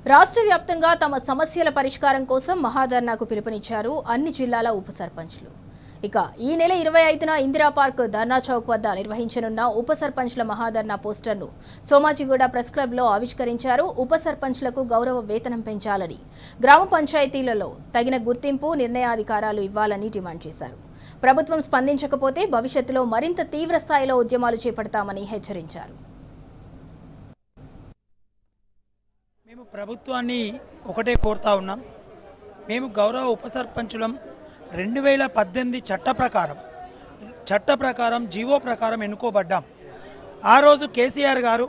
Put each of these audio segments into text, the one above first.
రాష్ట్ర వ్యాప్తంగా తమ సమస్యల పరిష్కారం కోసం మహాధర్నాకు పిలుపునిచ్చారు అన్ని జిల్లాల ఉప సర్పంచ్లు. ఇక ఈ నెల 25న ఇందిరా పార్క్ ధర్నా చౌక్ వద్ద నిర్వహించనున్న ఉప సర్పంచ్ల మహాధర్నా పోస్టర్ను సోమాజిగూడ ప్రెస్ క్లబ్లో ఆవిష్కరించారు. ఉప సర్పంచ్లకు గౌరవ వేతనం పెంచాలని, గ్రామ పంచాయతీలలో తగిన గుర్తింపు నిర్ణయాధికారాలు ఇవ్వాలని డిమాండ్ చేశారు. ప్రభుత్వం స్పందించకపోతే భవిష్యత్తులో మరింత తీవ్ర స్థాయిలో ఉద్యమాలు చేపడతామని హెచ్చరించారు. మేము ప్రభుత్వాన్ని ఒకటే కోరుతా ఉన్నాం. మేము గౌరవ ఉప సర్పంచులం 2018 చట్ట ప్రకారం జీవో ప్రకారం ఎన్నుకోబడ్డాం. ఆ రోజు కేసీఆర్ గారు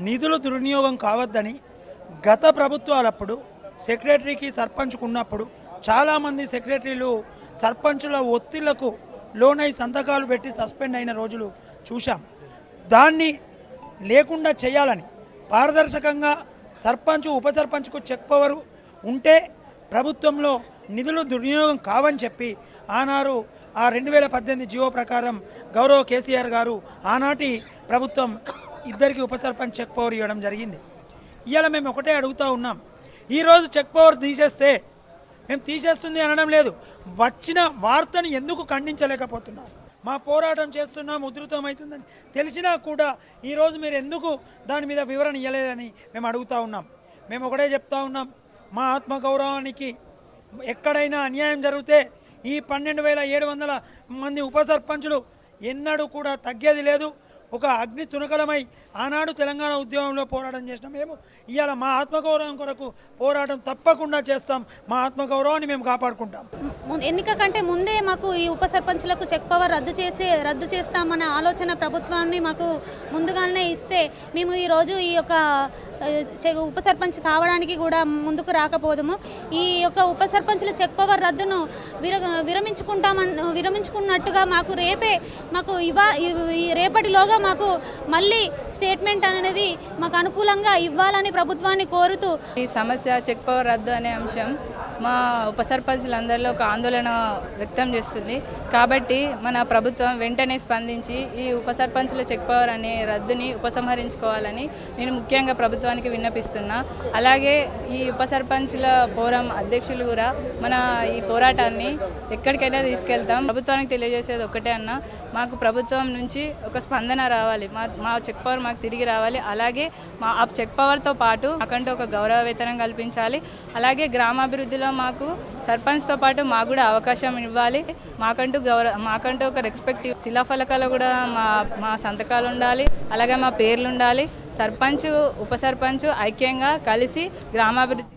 నిధులు దుర్వినియోగం కావద్దని గత ప్రభుత్వాలప్పుడు సెక్రటరీకి సర్పంచ్కు ఉన్నప్పుడు చాలామంది సెక్రటరీలు సర్పంచుల ఒత్తిళ్లకు లోనై సంతకాలు పెట్టి సస్పెండ్ అయిన రోజులు చూశాం. దాన్ని లేకుండా చేయాలని పారదర్శకంగా సర్పంచ్ ఉప సర్పంచ్కు చెక్ పవర్ ఉంటే ప్రభుత్వంలో నిధులు దుర్వినియోగం కావని చెప్పి ఆనాడు ఆ 2018 జీవో ప్రకారం గౌరవ కేసీఆర్ గారు ఆనాటి ప్రభుత్వం ఇద్దరికి ఉప సర్పంచ్ చెక్ పవర్ ఇవ్వడం జరిగింది. ఇవాళ మేము ఒకటే అడుగుతూ ఉన్నాం. ఈరోజు చెక్ పవర్ తీసేస్తే మేము తీసేస్తుంది అనడం లేదు, వచ్చిన వార్తను ఎందుకు ఖండించలేకపోతున్నాం? మా పోరాటం చేస్తున్నాం, ఉధృతమవుతుందని తెలిసినా కూడా ఈరోజు మీరు ఎందుకు దాని మీద వివరణ ఇవ్వలేదని మేము అడుగుతూ ఉన్నాం. మేము ఒకటే చెప్తా ఉన్నాం, మా ఆత్మగౌరవానికి ఎక్కడైనా అన్యాయం జరిగితే ఈ 12,700 మంది ఉప సర్పంచులు ఎన్నడూ కూడా తగ్గేది లేదు. ఒక అగ్ని తునకలమై ఆనాడు తెలంగాణ ఉద్యమంలో పోరాటం చేసినాం. మేము ఇవాళ మా ఆత్మగౌరవం కొరకు పోరాటం తప్పకుండా చేస్తాం. మా ఆత్మగౌరవాన్ని మేము కాపాడుకుంటాం. ఎన్నిక కంటే ముందే మాకు ఈ ఉప సర్పంచ్లకు చెక్ పవర్ రద్దు చేస్తామన్న ఆలోచన ప్రభుత్వాన్ని మాకు ముందుగానే ఇస్తే మేము ఈరోజు ఈ యొక్క ఉప సర్పంచ్ కావడానికి కూడా ముందుకు రాకపోదుము. ఈ యొక్క ఉప సర్పంచ్ల చెక్ పవర్ రద్దును విరమించుకున్నట్టుగా మాకు రేపటిలోగా మాకు మళ్ళీ స్టేట్మెంట్ అనేది మాకు అనుకూలంగా ఇవ్వాలని ప్రభుత్వాన్ని కోరుతూ ఈ సమస్య చెక్ పవర్ రద్దు అనే అంశం మా ఉప సర్పంచులందరిలో ఒక ఆందోళన వ్యక్తం చేస్తుంది. కాబట్టి మన ప్రభుత్వం వెంటనే స్పందించి ఈ ఉప సర్పంచుల చెక్ పవర్ అనే రద్దుని ఉపసంహరించుకోవాలని నేను ముఖ్యంగా ప్రభుత్వానికి విన్నపిస్తున్నా. అలాగే ఈ ఉప సర్పంచుల ఫోరం అధ్యక్షులు కూడా మన ఈ పోరాటాన్ని ఎక్కడికైనా తీసుకెళ్తాం. ప్రభుత్వానికి తెలియజేసేది ఒకటే అన్న, మాకు ప్రభుత్వం నుంచి ఒక స్పందన రావాలి, మా చెక్ పవర్ మాకు తిరిగి రావాలి. అలాగే మా ఆ చెక్ పవర్తో పాటు మాకంటూ ఒక గౌరవ వేతనం కల్పించాలి. అలాగే గ్రామాభివృద్ధిలో మాకు సర్పంచ్తో పాటు మాకు కూడా అవకాశం ఇవ్వాలి. మాకంటూ ఒక రెస్పెక్ట్ శిలాఫలకాలు కూడా మా సంతకాలు ఉండాలి. అలాగే మా పేర్లు ఉండాలి. సర్పంచ్ ఉప సర్పంచ్ ఐక్యంగా కలిసి గ్రామాభివృద్ధి